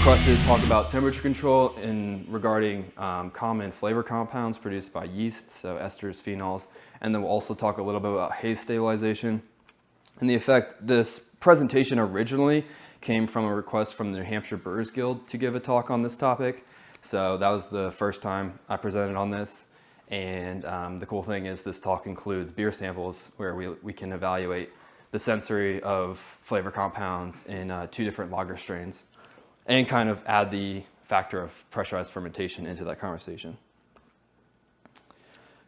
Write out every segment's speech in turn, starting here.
requested to talk about temperature control regarding common flavor compounds produced by yeast, so esters, phenols, and then we'll also talk a little bit about haze stabilization. And the effect, this presentation originally came from a request from the New Hampshire Brewers Guild to give a talk on this topic. So that was the first time I presented on this. And the cool thing is this talk includes beer samples where we can evaluate the sensory of flavor compounds in 2 different lager strains and kind of add the factor of pressurized fermentation into that conversation.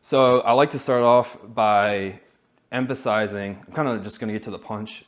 So I like to start off by emphasizing, I'm kind of just going to get to the punch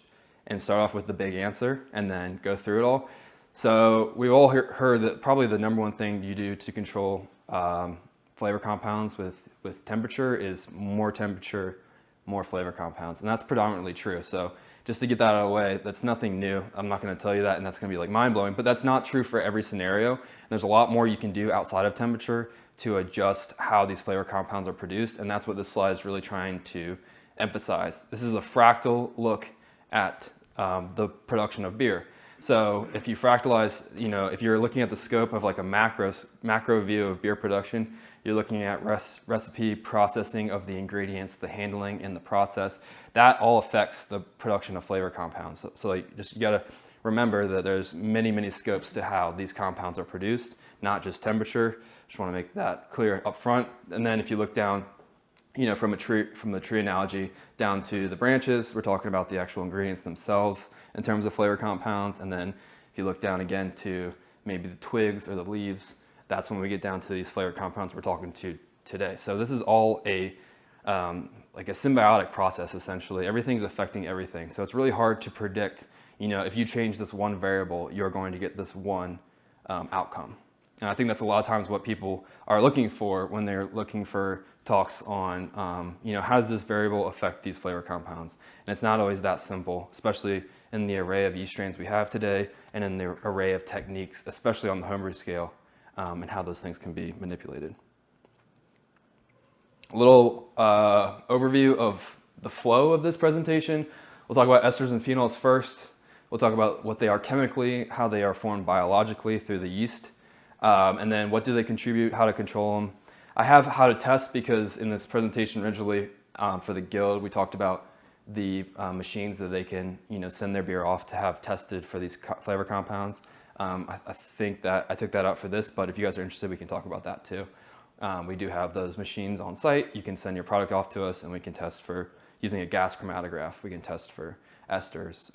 and start off with the big answer and then go through it all. So we've all heard that probably the number one thing you do to control flavor compounds with temperature is more temperature, more flavor compounds, and that's predominantly true. So just to get that out of the way, that's nothing new. I'm not going to tell you that, and that's going to be like mind-blowing, but that's not true for every scenario. And there's a lot more you can do outside of temperature to adjust how these flavor compounds are produced, and that's what this slide is really trying to emphasize. This is a fractal look at the production of beer. So if you fractalize, if you're looking at the scope of like a macro view of beer production, you're looking at recipe processing of the ingredients, the handling and the process. That all affects the production of flavor compounds. So you gotta remember that there's many scopes to how these compounds are produced, not just temperature. Just wanna make that clear up front. And then if you look down, from the tree analogy down to the branches, we're talking about the actual ingredients themselves in terms of flavor compounds. And then if you look down again to maybe the twigs or the leaves, that's when we get down to these flavor compounds we're talking to today. So this is all like a symbiotic process, essentially. Everything's affecting everything. So it's really hard to predict, if you change this one variable, you're going to get this one outcome. And I think that's a lot of times what people are looking for when they're looking for talks on, how does this variable affect these flavor compounds? And it's not always that simple, especially in the array of yeast strains we have today and in the array of techniques, especially on the homebrew scale, and how those things can be manipulated. A little overview of the flow of this presentation. We'll talk about esters and phenols first. We'll talk about what they are chemically, how they are formed biologically through the yeast, and then what do they contribute, how to control them. I have how to test because in this presentation originally for the guild, we talked about the machines that they can send their beer off to have tested for these flavor compounds. I think that I took that out for this, but if you guys are interested, we can talk about that too. We do have those machines on site. You can send your product off to us and we can test for, using a gas chromatograph, we can test for esters.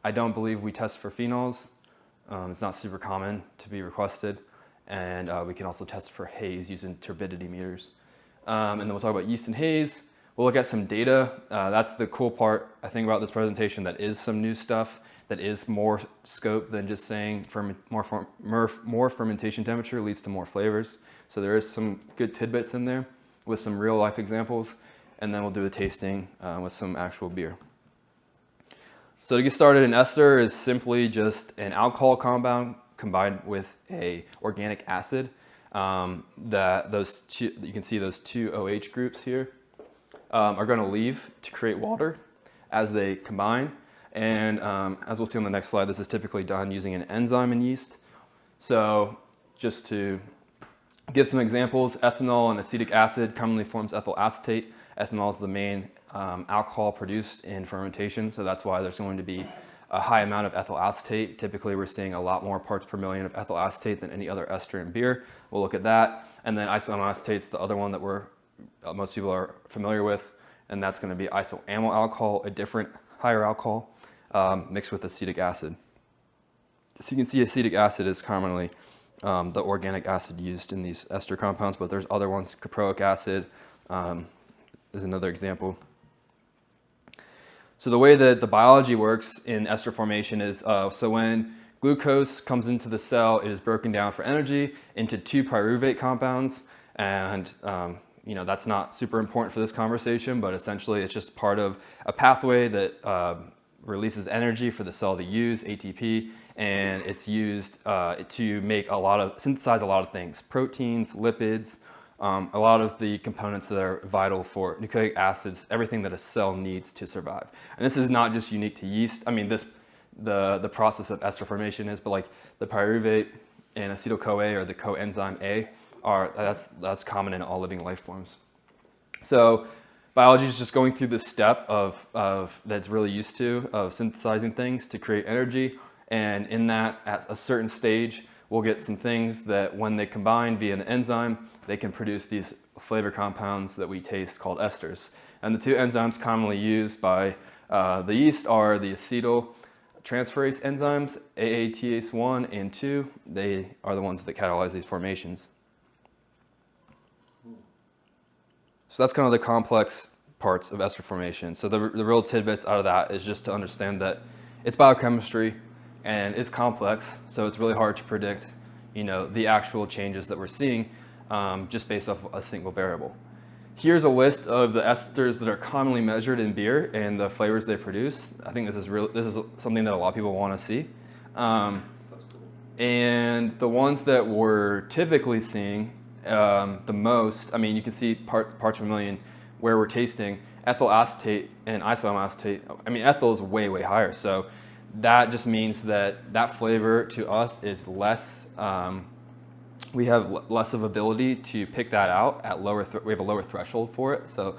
I don't believe we test for phenols. It's not super common to be requested. And we can also test for haze using turbidity meters. And then we'll talk about yeast and haze. We'll look at some data. That's the cool part, I think, about this presentation. That is some new stuff. That is more scope than just saying more fermentation temperature leads to more flavors. So there is some good tidbits in there with some real life examples. And then we'll do a tasting with some actual beer. So to get started, an ester is simply just an alcohol compound combined with a organic acid. You can see those 2 OH groups here are going to leave to create water as they combine. And as we'll see on the next slide, this is typically done using an enzyme in yeast. So just to give some examples, ethanol and acetic acid commonly forms ethyl acetate. Ethanol is the main alcohol produced in fermentation, so that's why there's going to be a high amount of ethyl acetate. Typically, we're seeing a lot more parts per million of ethyl acetate than any other ester in beer. We'll look at that. And then isoamyl is the other one that most people are familiar with, and that's going to be isoamyl alcohol, a different higher alcohol mixed with acetic acid. So you can see acetic acid is commonly the organic acid used in these ester compounds, but there's other ones. Caproic acid is another example. So the way that the biology works in ester formation is, so when glucose comes into the cell, it is broken down for energy into 2 pyruvate compounds. And that's not super important for this conversation, but essentially it's just part of a pathway that releases energy for the cell to use, ATP, and it's used to synthesize a lot of things, proteins, lipids, a lot of the components that are vital for nucleic acids, everything that a cell needs to survive. And this is not just unique to yeast. I mean, the process of ester formation is, but like the pyruvate and acetyl-CoA, or the coenzyme A, that's common in all living life forms. So biology is just going through this step of that's really used to, of synthesizing things to create energy. And in that, at a certain stage, we'll get some things that when they combine via an enzyme, they can produce these flavor compounds that we taste called esters. And the two enzymes commonly used by the yeast are the acetyl transferase enzymes, AATase1 and 2. They are the ones that catalyze these formations. So that's kind of the complex parts of ester formation. So the real tidbits out of that is just to understand that it's biochemistry and it's complex, so it's really hard to predict, the actual changes that we're seeing just based off a single variable. Here's a list of the esters that are commonly measured in beer and the flavors they produce. I think this is something that a lot of people want to see. And the ones that we're typically seeing the most, you can see parts per million where we're tasting ethyl acetate and isoamyl acetate. Ethyl is way, way higher. So that just means that flavor to us is less, we have less of ability to pick that out at we have a lower threshold for it. So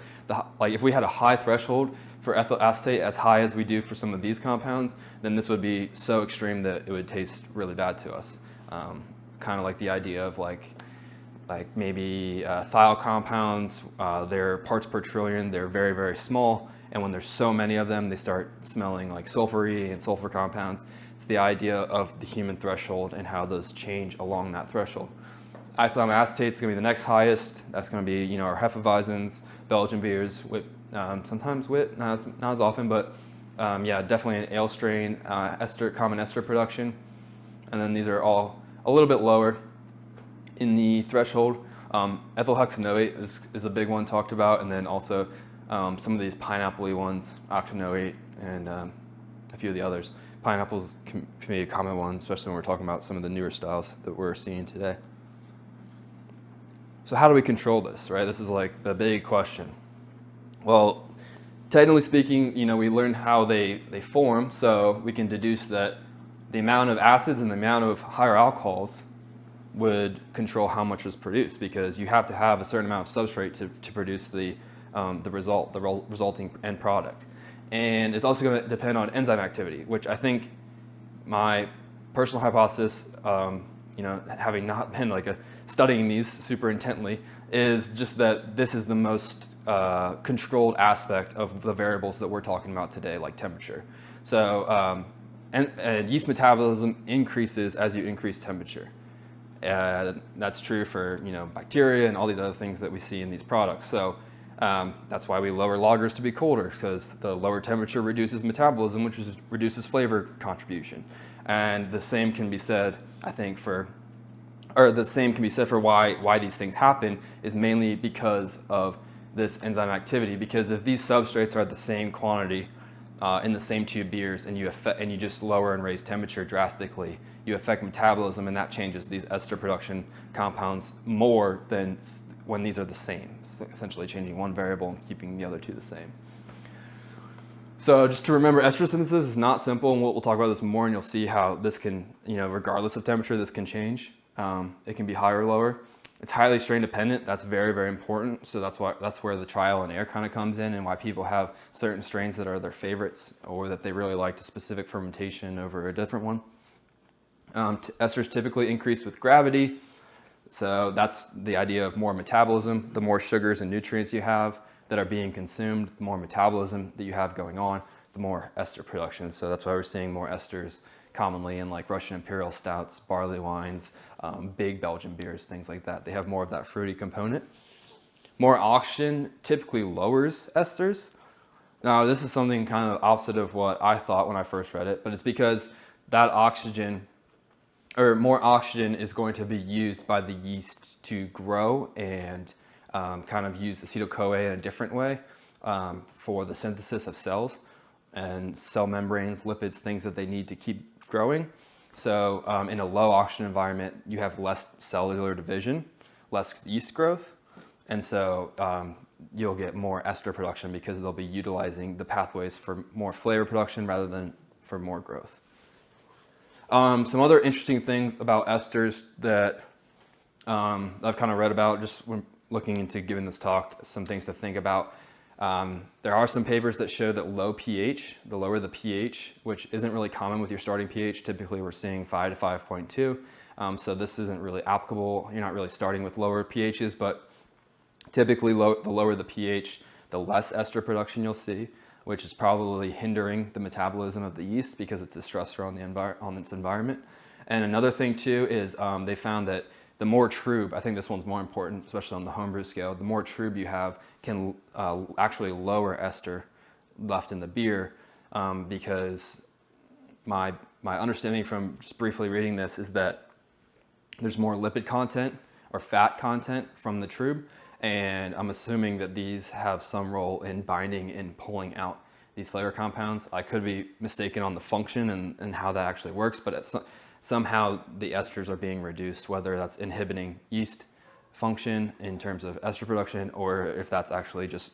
if we had a high threshold for ethyl acetate, as high as we do for some of these compounds, then this would be so extreme that it would taste really bad to us. Kind of like the idea of like maybe thiol compounds, they're parts per trillion, they're very, very small. And when there's so many of them, they start smelling like sulfury and sulfur compounds. It's the idea of the human threshold and how those change along that threshold. Isoamyl acetate is going to be the next highest. That's going to be, our Hefeweizens, Belgian beers, wit, sometimes wit, not as often, but definitely an ale strain, common ester production. And then these are all a little bit lower in the threshold. Ethyl hexanoate is a big one talked about, and then also some of these pineapple-y ones, octanoate, and a few of the others. Pineapples can be a common one, especially when we're talking about some of the newer styles that we're seeing today. So how do we control this, right? This is like the big question. Well, technically speaking, we learned how they form, so we can deduce that the amount of acids and the amount of higher alcohols would control how much is produced, because you have to have a certain amount of substrate to produce the resulting end product. And it's also going to depend on enzyme activity, which I think my personal hypothesis, having not been studying these super intently, is just that this is the most controlled aspect of the variables that we're talking about today, like temperature. So and yeast metabolism increases as you increase temperature. That's true for bacteria and all these other things that we see in these products. So that's why we lower lagers to be colder, because the lower temperature reduces metabolism, which reduces flavor contribution. And the same can be said, I think, for why these things happen, is mainly because of this enzyme activity. Because if these substrates are the same quantity in the same two beers, and you just lower and raise temperature drastically, you affect metabolism, and that changes these ester production compounds more than when these are the same. It's essentially changing one variable and keeping the other two the same. So just to remember, ester synthesis is not simple, and we'll talk about this more, and you'll see how this can, regardless of temperature, this can change. It can be higher or lower. It's highly strain dependent. That's very, very important. So that's where the trial and error kind of comes in, and why people have certain strains that are their favorites, or that they really like a specific fermentation over a different one. Esters typically increase with gravity. So that's the idea of more metabolism. The more sugars and nutrients you have that are being consumed, the more metabolism that you have going on, the more ester production. So that's why we're seeing more esters commonly in like Russian imperial stouts, barley wines, big Belgian beers, things like that. They have more of that fruity component. More oxygen typically lowers esters. Now, this is something kind of opposite of what I thought when I first read it, but it's because that oxygen, or more oxygen, is going to be used by the yeast to grow and kind of use acetyl-CoA in a different way for the synthesis of cells and cell membranes, lipids, things that they need to keep growing. So in a low oxygen environment, you have less cellular division, less yeast growth, and so you'll get more ester production because they'll be utilizing the pathways for more flavor production rather than for more growth. Some other interesting things about esters that I've kind of read about just when looking into giving this talk, some things to think about. There are some papers that show that low pH, the lower the pH, which isn't really common with your starting pH. Typically we're seeing 5 to 5.2. So this isn't really applicable. You're not really starting with lower pHs, but typically the lower the pH, the less ester production you'll see, which is probably hindering the metabolism of the yeast because it's a stressor on its environment. And another thing too is they found that the more trub, I think this one's more important, especially on the homebrew scale, the more trub you have can actually lower ester left in the beer because my understanding from just briefly reading this is that there's more lipid content or fat content from the trub, and I'm assuming that these have some role in binding and pulling out these flavor compounds. I could be mistaken on the function and how that actually works, but somehow the esters are being reduced, whether that's inhibiting yeast function in terms of ester production, or if that's actually just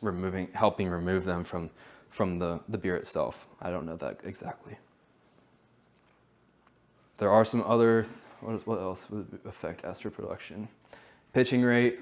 helping remove them from the beer itself. I don't know that exactly. There are some other, what else would affect ester production? Pitching rate.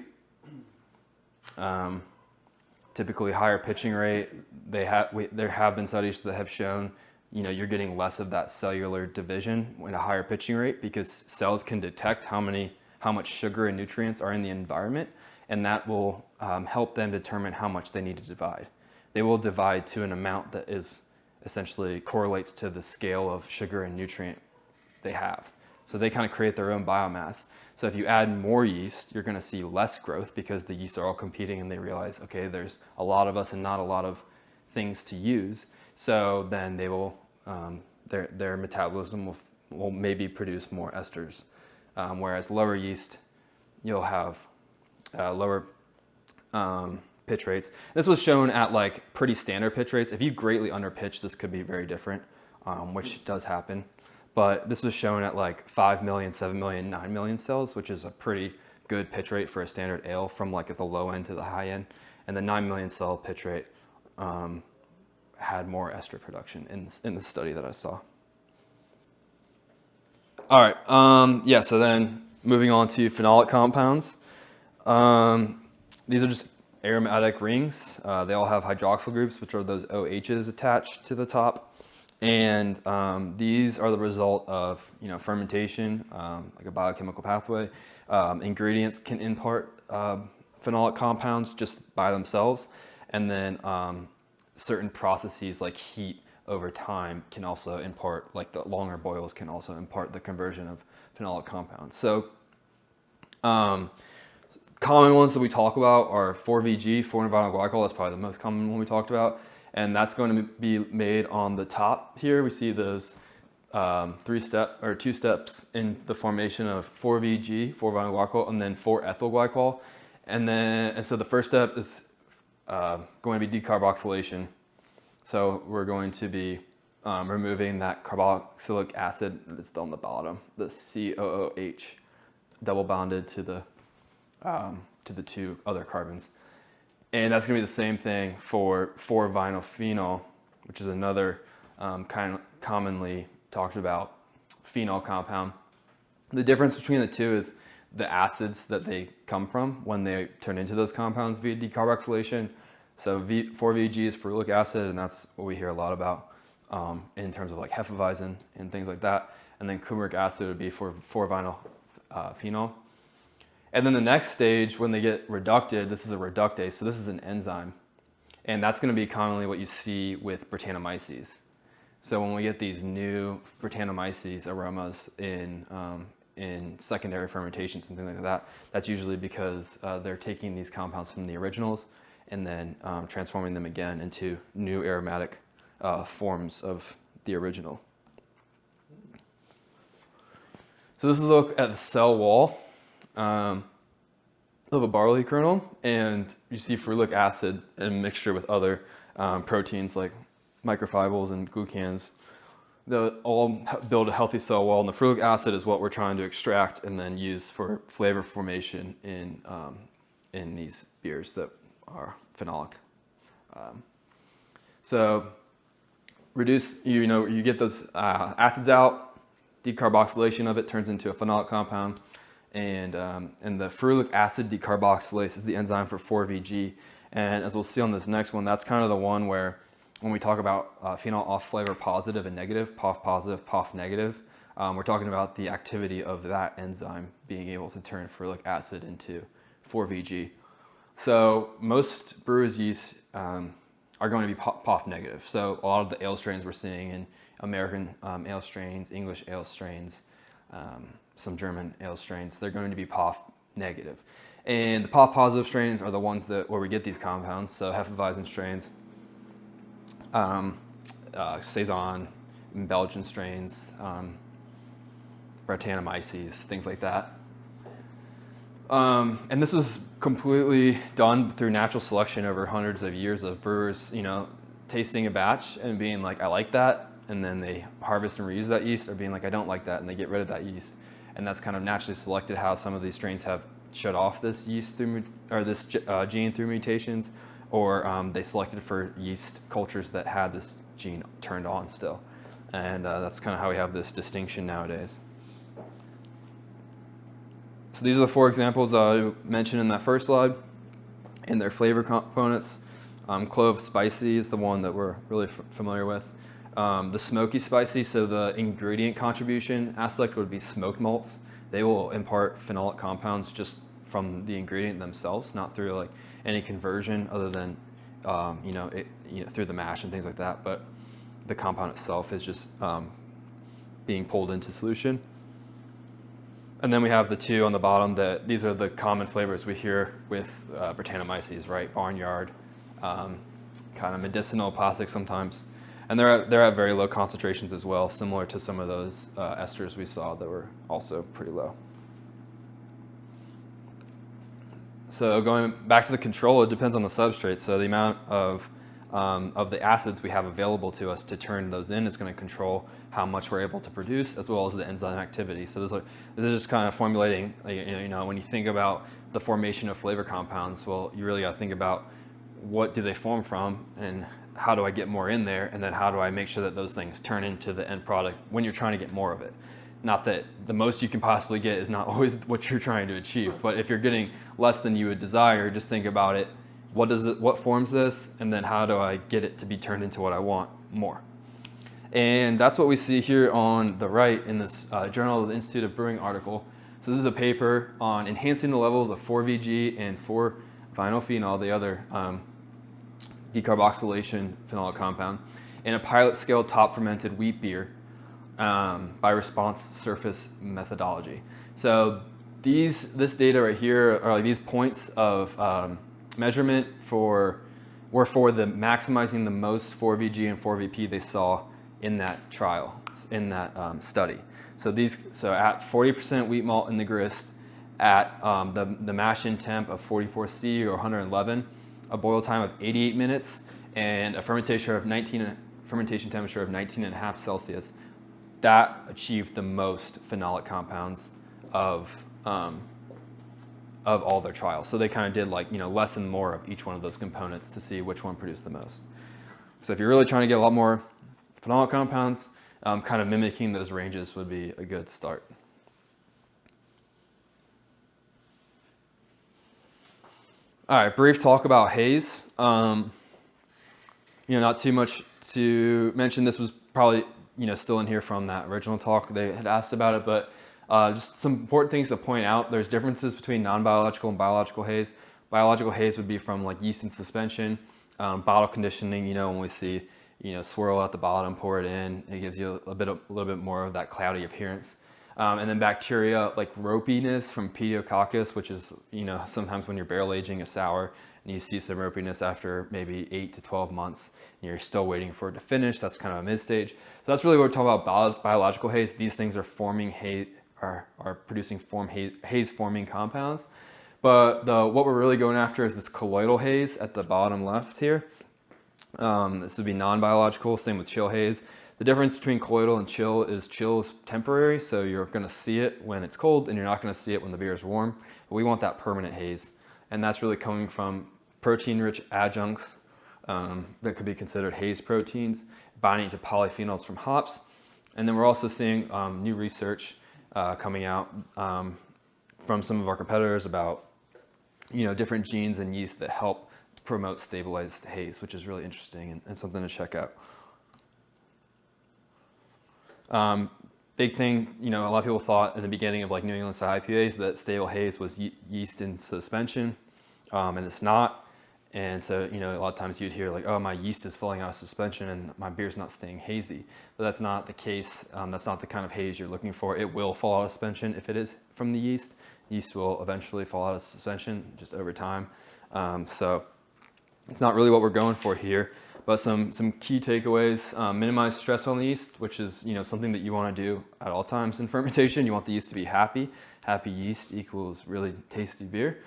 Typically higher pitching rate. There have been studies that have shown, you're getting less of that cellular division in a higher pitching rate because cells can detect how much sugar and nutrients are in the environment, and that will help them determine how much they need to divide. They will divide to an amount that is essentially correlates to the scale of sugar and nutrient they have. So they kind of create their own biomass. So if you add more yeast, you're going to see less growth because the yeast are all competing and they realize, okay, there's a lot of us and not a lot of things to use. So then they will, their metabolism will maybe produce more esters. Whereas lower yeast, you'll have lower pitch rates. This was shown at like pretty standard pitch rates. If you greatly underpitch, this could be very different, which does happen. But this was shown at like 5 million, 7 million, 9 million cells, which is a pretty good pitch rate for a standard ale from like at the low end to the high end. And the 9 million cell pitch rate had more ester production in the study that I saw. All right, yeah, so then moving on to phenolic compounds. These are just aromatic rings. They all have hydroxyl groups, which are those OHs attached to the top. And these are the result of fermentation, like a biochemical pathway. Ingredients can impart phenolic compounds just by themselves, and then certain processes like heat over time can also impart, like the longer boils can also impart the conversion of phenolic compounds. So common ones that we talk about are 4VG, 4-vinyl glycol. That's probably the most common one we talked about. And that's going to be made on the top here. We see those 2 steps in the formation of 4VG, 4-vinyl glycol, and then 4-ethyl glycol. And so the first step is going to be decarboxylation. So we're going to be removing that carboxylic acid that's on the bottom, the COOH, double bonded to the 2 other carbons. And that's going to be the same thing for 4-vinyl phenol, which is another commonly talked about phenol compound. The difference between the two is the acids that they come from when they turn into those compounds via decarboxylation. So 4VG is ferulic acid, and that's what we hear a lot about in terms of like Hefeweizen and things like that. And then coumaриc acid would be for 4-vinyl phenol. And then the next stage, when they get reducted, this is a reductase, so this is an enzyme. And that's going to be commonly what you see with Brettanomyces. So when we get these new Brettanomyces aromas in secondary fermentations and things like that, that's usually because they're taking these compounds from the originals and then transforming them again into new aromatic forms of the original. So this is a look at the cell wall of a barley kernel, and you see ferulic acid in mixture with other proteins like microfibrils and glucans. They'll all build a healthy cell wall, and the ferulic acid is what we're trying to extract and then use for flavor formation in these beers that are phenolic. So you get those acids out, decarboxylation of it turns into a phenolic compound. And the ferulic acid decarboxylase is the enzyme for 4-VG. And as we'll see on this next one, that's kind of the one where when we talk about phenol off flavor positive and negative, POF positive, POF negative, we're talking about the activity of that enzyme being able to turn ferulic acid into 4-VG. So most brewers' yeast are going to be POF negative. So a lot of the ale strains we're seeing in American ale strains, English ale strains, some German ale strains, they're going to be POF negative. And the POF positive strains are the ones where we get these compounds. So Hefeweizen strains, Saison, Belgian strains, Brettanomyces, things like that. And this was completely done through natural selection over hundreds of years of brewers, tasting a batch and being like, I like that. And then they harvest and reuse that yeast, or being like, I don't like that, and they get rid of that yeast. And that's kind of naturally selected how some of these strains have shut off this yeast through, or this gene through mutations, or they selected for yeast cultures that had this gene turned on still. And that's kind of how we have this distinction nowadays. So these are the 4 examples I mentioned in that first slide, and their flavor components. Clove spicy is the one that we're really familiar with. The smoky spicy, so the ingredient contribution aspect would be smoked malts. They will impart phenolic compounds just from the ingredient themselves, not through like any conversion other than through the mash and things like that. But the compound itself is just being pulled into solution. And then we have the 2 on the bottom that these are the common flavors we hear with Brettanomyces, right? Barnyard, kind of medicinal, plastic sometimes. And they're at very low concentrations as well, similar to some of those esters we saw that were also pretty low. So going back to the control, it depends on the substrate. So the amount of the acids we have available to us to turn those in is going to control how much we're able to produce, as well as the enzyme activity. So this is just kind of formulating, when you think about the formation of flavor compounds, well, you really got to think about what do they form from, and how do I get more in there, and then how do I make sure that those things turn into the end product when you're trying to get more of it. Not that the most you can possibly get is not always what you're trying to achieve, but if you're getting less than you would desire, just think about it. What forms this, and then how do I get it to be turned into what I want more? And that's what we see here on the right in this Journal of the Institute of Brewing article. So this is a paper on enhancing the levels of 4-VG and 4-vinylphenol, the other decarboxylation phenolic compound, in a pilot scale top fermented wheat beer by response surface methodology. So this data right here are like these points of measurement were for the maximizing the most 4-VG and 4-VP they saw in that trial, in that study. So at 40% wheat malt in the grist, at the mash-in temp of 44°C or 111, a boil time of 88 minutes, and a fermentation temperature of 19.5 Celsius, that achieved the most phenolic compounds of all their trials. So they kind of did less and more of each one of those components to see which one produced the most. So if you're really trying to get a lot more phenolic compounds, kind of mimicking those ranges would be a good start. All right, brief talk about haze. Not too much to mention. This was probably still in here from that original talk. They had asked about it, but just some important things to point out. There's differences between non-biological and biological haze. Biological haze would be from like yeast in suspension, bottle conditioning. When we see swirl at the bottom, pour it in, it gives you a little bit more of that cloudy appearance. And then bacteria like ropiness from Pediococcus, which is sometimes when you're barrel aging a sour and you see some ropiness after maybe 8 to 12 months and you're still waiting for it to finish. That's kind of a mid-stage. So that's really what we're talking about biological haze. These things are forming haze, are producing haze forming compounds. But what we're really going after is this colloidal haze at the bottom left here. This would be non-biological, same with chill haze. The difference between colloidal and chill is temporary, so you're going to see it when it's cold and you're not going to see it when the beer is warm. But we want that permanent haze, and that's really coming from protein-rich adjuncts that could be considered haze proteins, binding to polyphenols from hops, And then we're also seeing new research coming out from some of our competitors about different genes in yeast that help promote stabilized haze, which is really interesting and something to check out. Big thing, a lot of people thought in the beginning of like New England style IPAs that stable haze was yeast in suspension, and it's not. And so, a lot of times you'd hear like, oh, my yeast is falling out of suspension and my beer's not staying hazy. But that's not the case. That's not the kind of haze you're looking for. It will fall out of suspension if it is from the yeast. Yeast will eventually fall out of suspension just over time. So it's not really what we're going for here. But some key takeaways: minimize stress on the yeast, which is something that you want to do at all times in fermentation. You want the yeast to be happy. Happy yeast equals really tasty beer.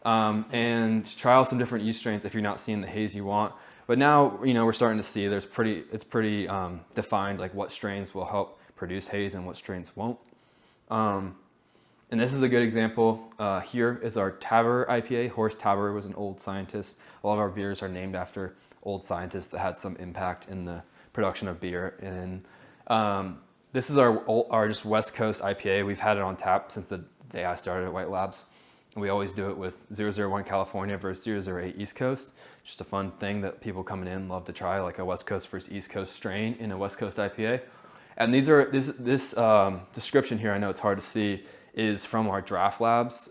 And trial some different yeast strains if you're not seeing the haze you want. But now, we're starting to see it's pretty defined, like what strains will help produce haze and what strains won't. And this is a good example. Here is our Tabor IPA. Horst Tabor was an old scientist. A lot of our beers are named after old scientists that had some impact in the production of beer. And this is our just West Coast IPA. We've had it on tap since the day I started at White Labs. We always do it with 001 California versus 008 East Coast. Just a fun thing that people coming in love to try, like a West Coast versus East Coast strain in a West Coast IPA. And this description here, I know it's hard to see, is from our Draft Labs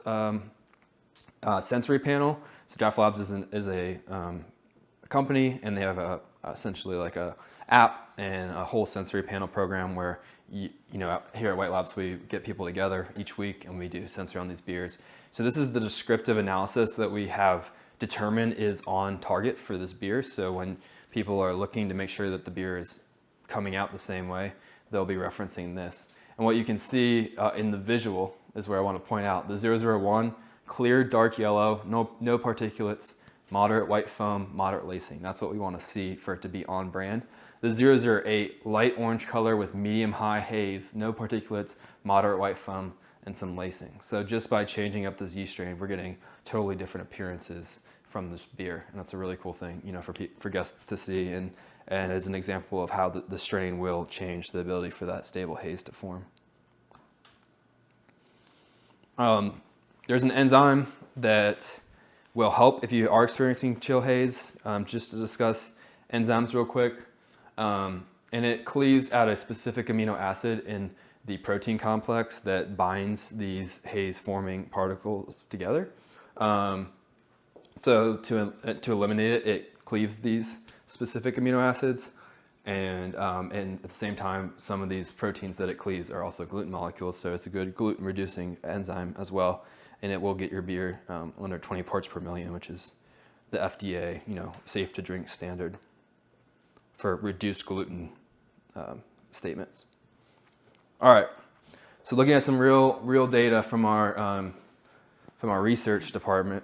sensory panel. So Draft Labs is a company, and they have essentially like a app and a whole sensory panel program where here at White Labs we get people together each week and we do sensory on these beers. So this is the descriptive analysis that we have determined is on target for this beer. So when people are looking to make sure that the beer is coming out the same way, they'll be referencing this. And what you can see in the visual is where I want to point out the 001, clear dark yellow, no particulates, moderate white foam, moderate lacing. That's what we want to see for it to be on brand. The 008, light orange color with medium high haze, no particulates, moderate white foam, and some lacing. So just by changing up this yeast strain, we're getting totally different appearances from this beer. And that's a really cool thing, for guests to see, and as an example of how the strain will change the ability for that stable haze to form. There's an enzyme that will help if you are experiencing chill haze. Just to discuss enzymes real quick. And it cleaves at a specific amino acid in the protein complex that binds these haze forming particles together. So to eliminate it, it cleaves these specific amino acids, and at the same time, some of these proteins that it cleaves are also gluten molecules, so it's a good gluten reducing enzyme as well, and it will get your beer under 20 parts per million, which is the FDA safe to drink standard for reduced gluten statements. All right, so looking at some real data from our research department,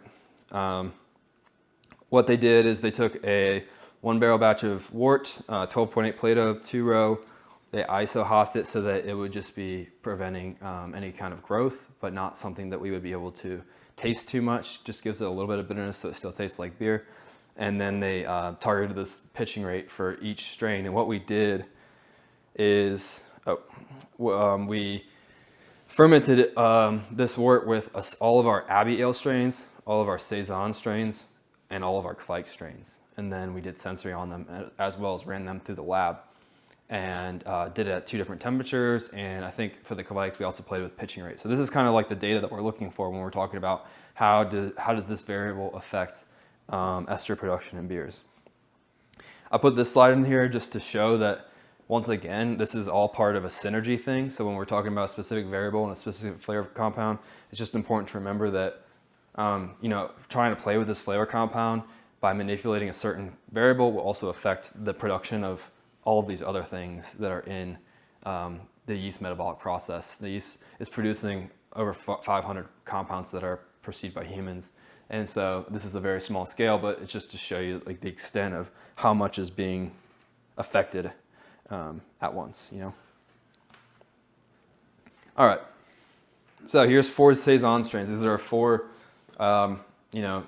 what they did is they took a 1 barrel batch of wort, 12.8 Plato, 2-row. They iso-hopped it so that it would just be preventing any kind of growth, but not something that we would be able to taste too much. Just gives it a little bit of bitterness so it still tastes like beer. And then they targeted this pitching rate for each strain. And what we did is we fermented this wort with all of our Abbey Ale strains, all of our Saison strains, and all of our Kvike strains. And then we did sensory on them as well as ran them through the lab, and did it at 2 different temperatures. And I think for the Kvike, we also played with pitching rate. So this is kind of like the data that we're looking for when we're talking about how does this variable affect ester production in beers. I put this slide in here just to show that, once again, this is all part of a synergy thing. So when we're talking about a specific variable and a specific flavor compound, it's just important to remember that trying to play with this flavor compound by manipulating a certain variable will also affect the production of all of these other things that are in the yeast metabolic process. The yeast is producing over 500 compounds that are perceived by humans. And so this is a very small scale, but it's just to show you like the extent of how much is being affected at once, All right, so here's 4 Saison strains. These are 4,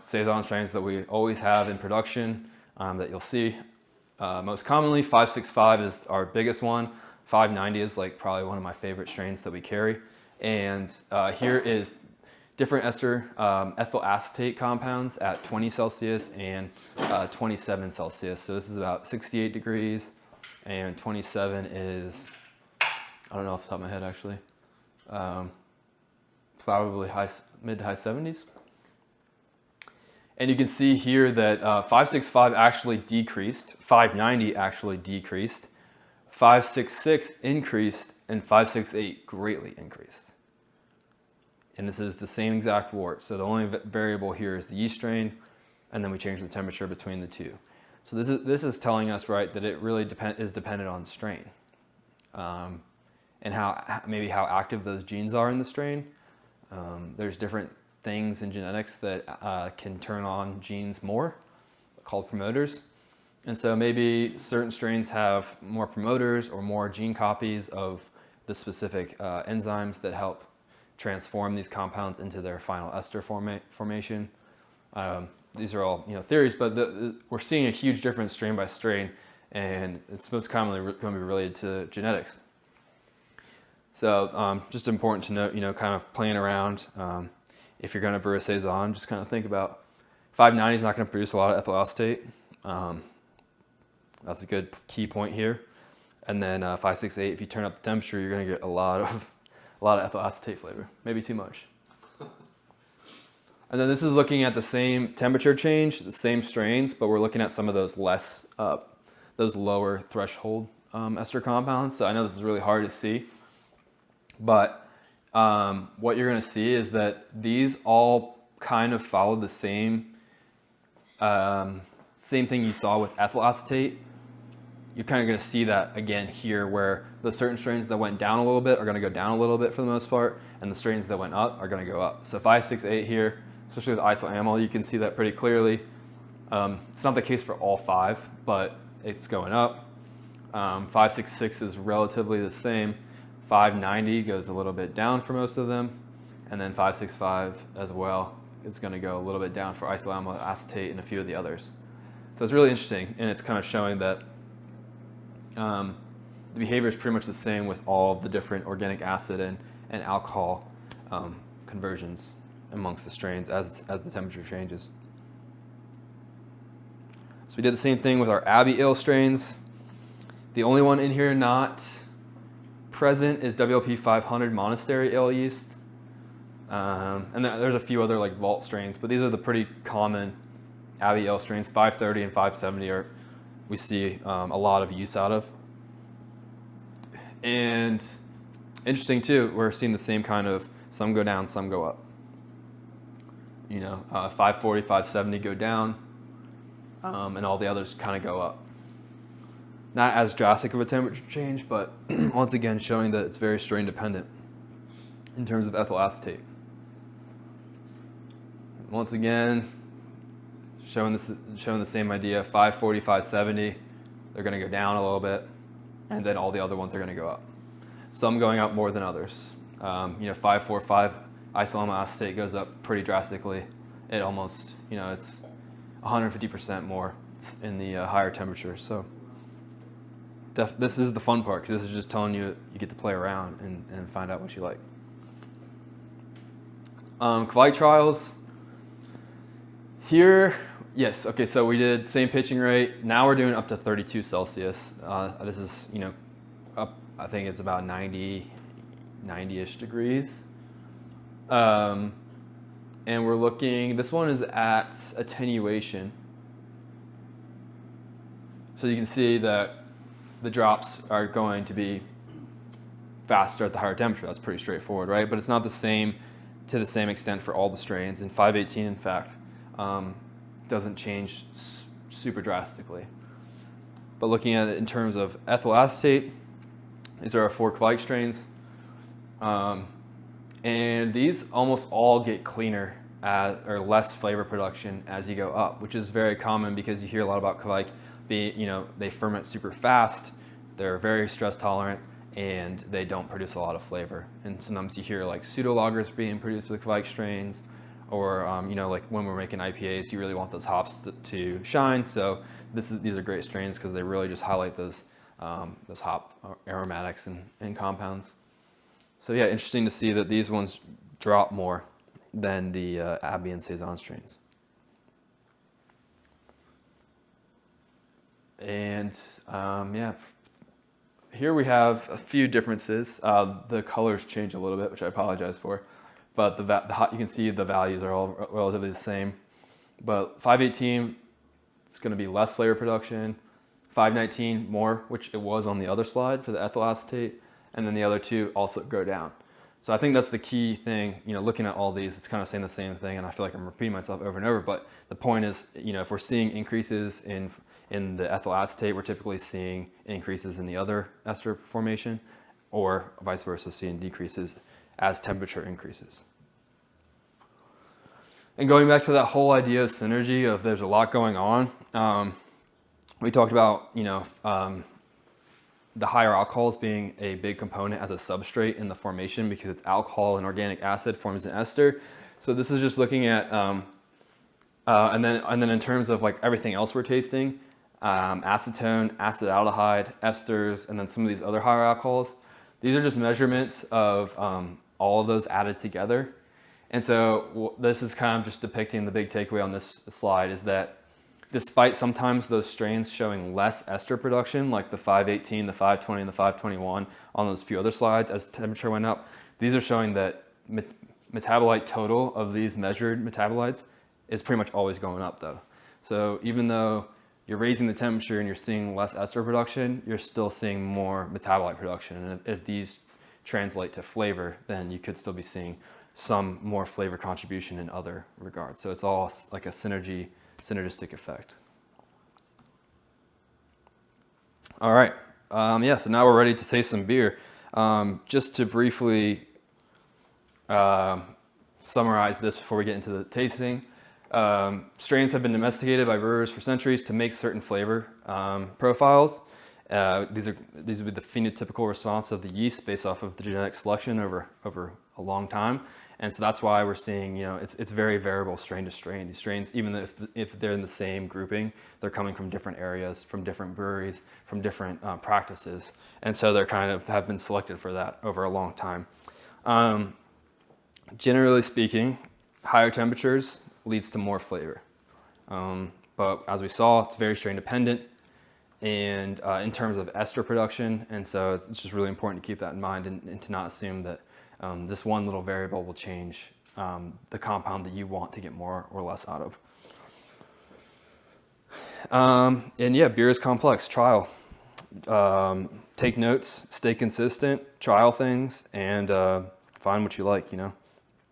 Saison strains that we always have in production that you'll see most commonly. 565 is our biggest one. 590 is like probably one of my favorite strains that we carry. And here is different ester ethyl acetate compounds at 20 Celsius and 27 Celsius. So this is about 68 degrees, and 27 is, I don't know off the top of my head actually, probably mid to high 70s. And you can see here that 565 actually decreased, 590 actually decreased, 566 increased, and 568 greatly increased. And this is the same exact wort. So the only variable here is the yeast strain, and then we change the temperature between the two. So this is telling us, right, that it really is dependent on strain, and maybe how active those genes are in the strain. There's different things in genetics that can turn on genes more, called promoters. And so maybe certain strains have more promoters or more gene copies of the specific enzymes that help transform these compounds into their final ester formation. These are all theories, but we're seeing a huge difference strain by strain, and it's most commonly going to be related to genetics. So just important to note, kind of playing around. If you're going to brew a saison, just kind of think about 590 is not going to produce a lot of ethyl acetate. That's a good key point here. And then 568, if you turn up the temperature, you're going to get a lot of ethyl acetate flavor, maybe too much. And then this is looking at the same temperature change, the same strains, but we're looking at some of those those lower threshold ester compounds. So I know this is really hard to see, but what you're going to see is that these all kind of follow the same thing you saw with ethyl acetate. You're kind of going to see that again here, where the certain strains that went down a little bit are going to go down a little bit for the most part, and the strains that went up are going to go up. So 568 here, especially with isoamyl, you can see that pretty clearly. It's not the case for all five, but it's going up. 566 is relatively the same. 590 goes a little bit down for most of them, and then 565 as well is going to go a little bit down for isoamyl acetate and a few of the others. So it's really interesting, and it's kind of showing that the behavior is pretty much the same with all the different organic acid and alcohol conversions amongst the strains as the temperature changes. So we did the same thing with our Abbey Ale strains. The only one in here not present is WLP 500 monastery ale yeast. And there's a few other like vault strains, but these are the pretty common Abbey Ale strains. 530 and 570 we see a lot of use out of. And interesting too, we're seeing the same kind of, some go down, some go up. 540, 570 go down, and all the others kind of go up. Not as drastic of a temperature change, but once again showing that it's very strain dependent in terms of ethyl acetate. Once again, showing the same idea. 540, 570, they're going to go down a little bit, and then all the other ones are going to go up. Some going up more than others. 545 isoamyl acetate goes up pretty drastically. It almost, it's 150% more in the higher temperature. So this is the fun part, because this is just telling you get to play around and find out what you like. Kvite trials. Here, yes, okay, so we did same pitching rate. Now we're doing up to 32 Celsius. This is, up, I think it's about 90-ish degrees. And we're looking, this one is at attenuation. So you can see that the drops are going to be faster at the higher temperature. That's pretty straightforward, right? But it's not the same to the same extent for all the strains. And 518, in fact, doesn't change super drastically. But looking at it in terms of ethyl acetate, these are our 4 Kvite strains. And these almost all get cleaner or less flavor production as you go up, which is very common because you hear a lot about Kvite being, they ferment super fast, they're very stress tolerant, and they don't produce a lot of flavor. And sometimes you hear like pseudo-lagers being produced with Kvite strains, or like when we're making IPAs, you really want those hops to shine. So these are great strains because they really just highlight those those hop aromatics and compounds. So yeah, interesting to see that these ones drop more than the Abbey and Saison strains. And yeah, here we have a few differences. The colors change a little bit, which I apologize for, but you can see the values are all relatively the same. But 518, it's going to be less flavor production. 519 more, which it was on the other slide for the ethyl acetate, and then the other two also go down. So I think that's the key thing, looking at all these, it's kind of saying the same thing, and I feel like I'm repeating myself over and over, but the point is, if we're seeing increases in the ethyl acetate, we're typically seeing increases in the other ester formation, or vice versa, seeing decreases as temperature increases. And going back to that whole idea of synergy, of there's a lot going on, we talked about, the higher alcohols being a big component as a substrate in the formation, because it's alcohol and organic acid forms an ester. So this is just looking at, and then in terms of like everything else we're tasting, acetone, acetaldehyde, esters, and then some of these other higher alcohols. These are just measurements of all of those added together. And so this is kind of just depicting the big takeaway on this slide, is that despite sometimes those strains showing less ester production, like the 518, the 520, and the 521 on those few other slides as temperature went up, these are showing that metabolite total of these measured metabolites is pretty much always going up though. So even though you're raising the temperature and you're seeing less ester production, you're still seeing more metabolite production. And if these translate to flavor, then you could still be seeing some more flavor contribution in other regards. So it's all like a synergistic effect. All right, yeah, so now we're ready to taste some beer. Just to briefly summarize this before we get into the tasting. Strains have been domesticated by brewers for centuries to make certain flavor profiles. These would be the phenotypical response of the yeast based off of the genetic selection over a long time. And so that's why we're seeing, it's very variable strain to strain. These strains, even if they're in the same grouping, they're coming from different areas, from different breweries, from different practices. And so they're kind of have been selected for that over a long time. Generally speaking, higher temperatures leads to more flavor. But as we saw, it's very strain dependent and in terms of ester production. And so it's just really important to keep that in mind and to not assume that this one little variable will change the compound that you want to get more or less out of. And yeah, beer is complex. Trial. Take notes, stay consistent, trial things, and find what you like,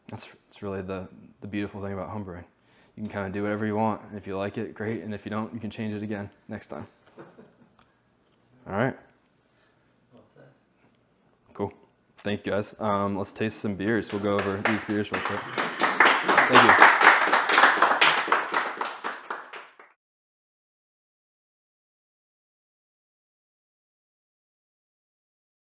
That's really the beautiful thing about homebrewing. You can kind of do whatever you want, and if you like it, great, and if you don't, you can change it again next time. All right. Cool. Thank you, guys. Let's taste some beers. We'll go over these beers real quick. Thank you.